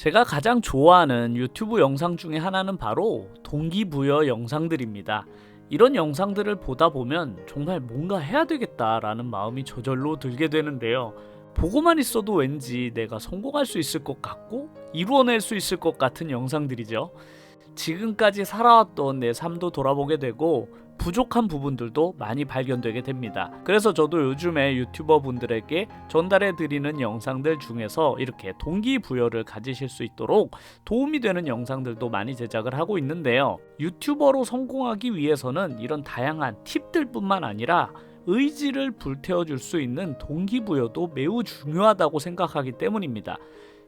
제가 가장 좋아하는 유튜브 영상 중에 하나는 바로 동기부여 영상들입니다. 이런 영상들을 보다 보면 정말 뭔가 해야 되겠다라는 마음이 저절로 들게 되는데요. 보고만 있어도 왠지 내가 성공할 수 있을 것 같고 이루어낼 수 있을 것 같은 영상들이죠. 지금까지 살아왔던 내 삶도 돌아보게 되고 부족한 부분들도 많이 발견되게 됩니다. 그래서 저도 요즘에 유튜버 분들에게 전달해 드리는 영상들 중에서 이렇게 동기부여를 가지실 수 있도록 도움이 되는 영상들도 많이 제작을 하고 있는데요. 유튜버로 성공하기 위해서는 이런 다양한 팁들뿐만 아니라 의지를 불태워줄 수 있는 동기부여도 매우 중요하다고 생각하기 때문입니다.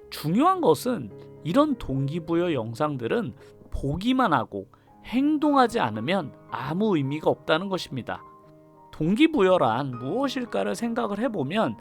중요한 것은 이런 동기부여 영상들은 보기만 하고 행동하지 않으면 아무 의미가 없다는 것입니다. 동기부여란 무엇일까를 생각을 해보면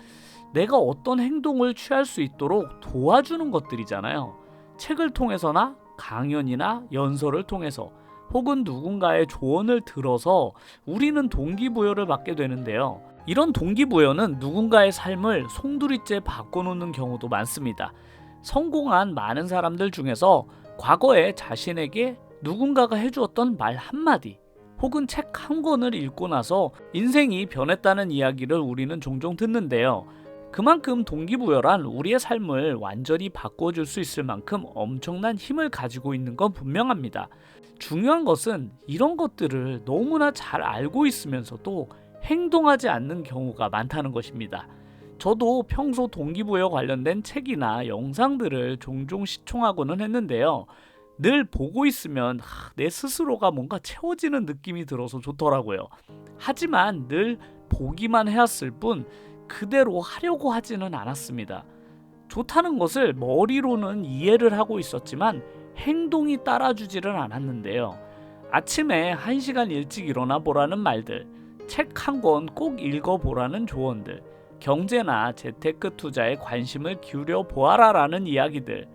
내가 어떤 행동을 취할 수 있도록 도와주는 것들이잖아요. 책을 통해서나 강연이나 연설을 통해서 혹은 누군가의 조언을 들어서 우리는 동기부여를 받게 되는데요. 이런 동기부여는 누군가의 삶을 송두리째 바꿔놓는 경우도 많습니다. 성공한 많은 사람들 중에서 과거에 자신에게 누군가가 해주었던 말 한마디 혹은 책 한 권을 읽고 나서 인생이 변했다는 이야기를 우리는 종종 듣는데요. 그만큼 동기부여란 우리의 삶을 완전히 바꿔줄 수 있을 만큼 엄청난 힘을 가지고 있는 건 분명합니다. 중요한 것은 이런 것들을 너무나 잘 알고 있으면서도 행동하지 않는 경우가 많다는 것입니다. 저도 평소 동기부여 관련된 책이나 영상들을 종종 시청하고는 했는데요. 늘 보고 있으면 내 스스로가 뭔가 채워지는 느낌이 들어서 좋더라고요. 하지만 늘 보기만 해왔을 뿐 그대로 하려고 하지는 않았습니다. 좋다는 것을 머리로는 이해를 하고 있었지만 행동이 따라주지를 않았는데요. 아침에 1시간 일찍 일어나 보라는 말들, 책 한 권 꼭 읽어보라는 조언들, 경제나 재테크 투자에 관심을 기울여 보아라라는 이야기들,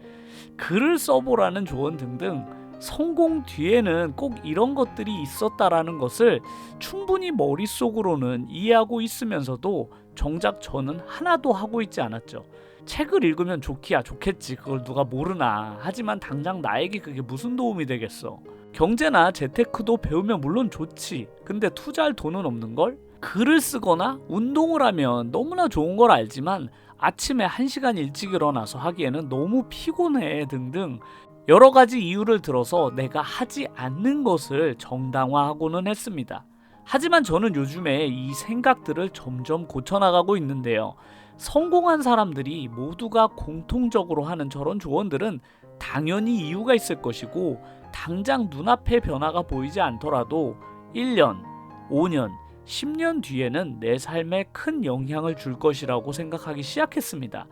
글을 써보라는 조언 등등 성공 뒤에는 꼭 이런 것들이 있었다라는 것을 충분히 머릿속으로는 이해하고 있으면서도 정작 저는 하나도 하고 있지 않았죠. 책을 읽으면 좋기야 좋겠지, 그걸 누가 모르나. 하지만 당장 나에게 그게 무슨 도움이 되겠어. 경제나 재테크도 배우면 물론 좋지. 근데 투자할 돈은 없는걸? 글을 쓰거나 운동을 하면 너무나 좋은 걸 알지만 아침에 1시간 일찍 일어나서 하기에는 너무 피곤해 등등 여러 가지 이유를 들어서 내가 하지 않는 것을 정당화하고는 했습니다. 하지만 저는 요즘에 이 생각들을 점점 고쳐나가고 있는데요. 성공한 사람들이 모두가 공통적으로 하는 저런 조언들은 당연히 이유가 있을 것이고 당장 눈앞에 변화가 보이지 않더라도 1년, 5년, 10년 뒤에는 내 삶에 큰 영향을 줄 것이라고 생각하기 시작했습니다.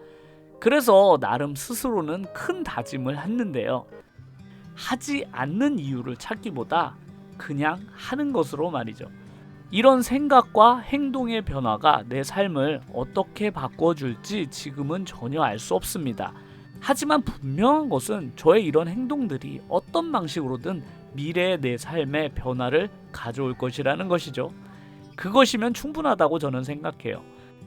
그래서 나름 스스로는 큰 다짐을 했는데요. 하지 않는 이유를 찾기보다 그냥 하는 것으로 말이죠. 이런 생각과 행동의 변화가 내 삶을 어떻게 바꿔줄지 지금은 전혀 알 수 없습니다. 하지만 분명한 것은 저의 이런 행동들이 어떤 방식으로든 미래의 내 삶에 변화를 가져올 것이라는 것이죠. 그것이면 충분하다고 저는 생각해요.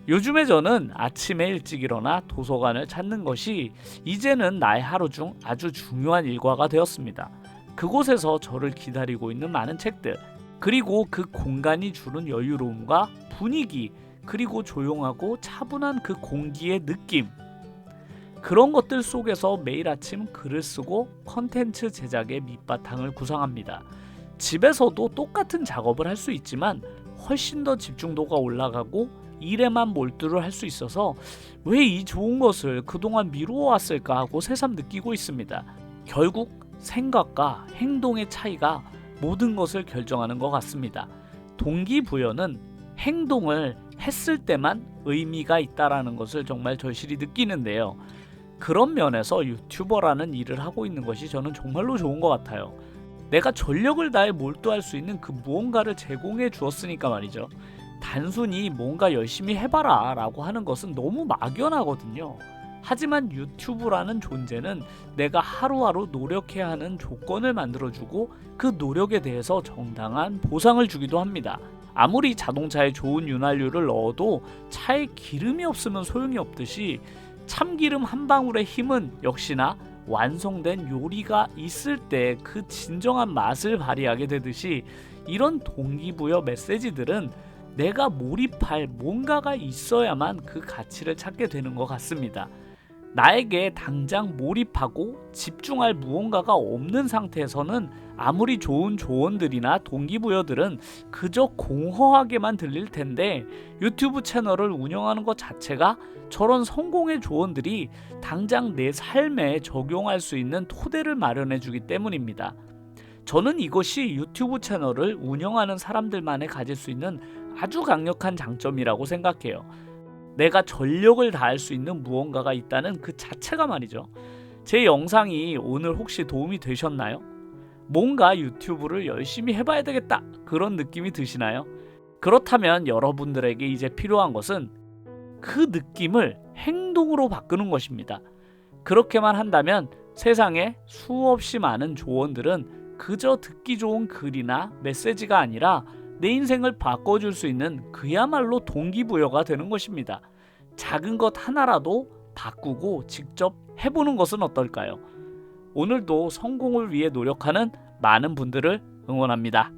요즘에 저는 아침에 일찍 일어나 도서관을 찾는 것이 이제는 나의 하루 중 아주 중요한 일과가 되었습니다. 그곳에서 저를 기다리고 있는 많은 책들, 그리고 그 공간이 주는 여유로움과 분위기, 그리고 조용하고 차분한 그 공기의 느낌, 그런 것들 속에서 매일 아침 글을 쓰고 컨텐츠 제작의 밑바탕을 구상합니다. 집에서도 똑같은 작업을 할 수 있지만 훨씬 더 집중도가 올라가고 일에만 몰두를 할 수 있어서 왜 이 좋은 것을 그동안 미루어 왔을까 하고 새삼 느끼고 있습니다. 결국 생각과 행동의 차이가 모든 것을 결정하는 것 같습니다. 동기부여는 행동을 했을 때만 의미가 있다라는 것을 정말 절실히 느끼는데요. 그런 면에서 유튜버라는 일을 하고 있는 것이 저는 정말로 좋은 것 같아요. 내가 전력을 다해 몰두할 수 있는 그 무언가를 제공해 주었으니까 말이죠. 단순히 뭔가 열심히 해봐라 라고 하는 것은 너무 막연하거든요. 하지만 유튜브라는 존재는 내가 하루하루 노력해야 하는 조건을 만들어주고 그 노력에 대해서 정당한 보상을 주기도 합니다. 아무리 자동차에 좋은 윤활유를 넣어도 차에 기름이 없으면 소용이 없듯이 참기름 한 방울의 힘은 역시나 완성된 요리가 있을 때 그 진정한 맛을 발휘하게 되듯이 이런 동기부여 메시지들은 내가 몰입할 뭔가가 있어야만 그 가치를 찾게 되는 것 같습니다. 나에게 당장 몰입하고 집중할 무언가가 없는 상태에서는 아무리 좋은 조언들이나 동기부여들은 그저 공허하게만 들릴 텐데, 유튜브 채널을 운영하는 것 자체가 저런 성공의 조언들이 당장 내 삶에 적용할 수 있는 토대를 마련해 주기 때문입니다. 저는 이것이 유튜브 채널을 운영하는 사람들만이 가질 수 있는 아주 강력한 장점이라고 생각해요. 내가 전력을 다할 수 있는 무언가가 있다는 그 자체가 말이죠. 제 영상이 오늘 혹시 도움이 되셨나요? 뭔가 유튜브를 열심히 해봐야 되겠다, 그런 느낌이 드시나요? 그렇다면 여러분들에게 이제 필요한 것은 그 느낌을 행동으로 바꾸는 것입니다. 그렇게만 한다면 세상에 수없이 많은 조언들은 그저 듣기 좋은 글이나 메시지가 아니라 내 인생을 바꿔줄 수 있는 그야말로 동기부여가 되는 것입니다. 작은 것 하나라도 바꾸고 직접 해보는 것은 어떨까요? 오늘도 성공을 위해 노력하는 많은 분들을 응원합니다.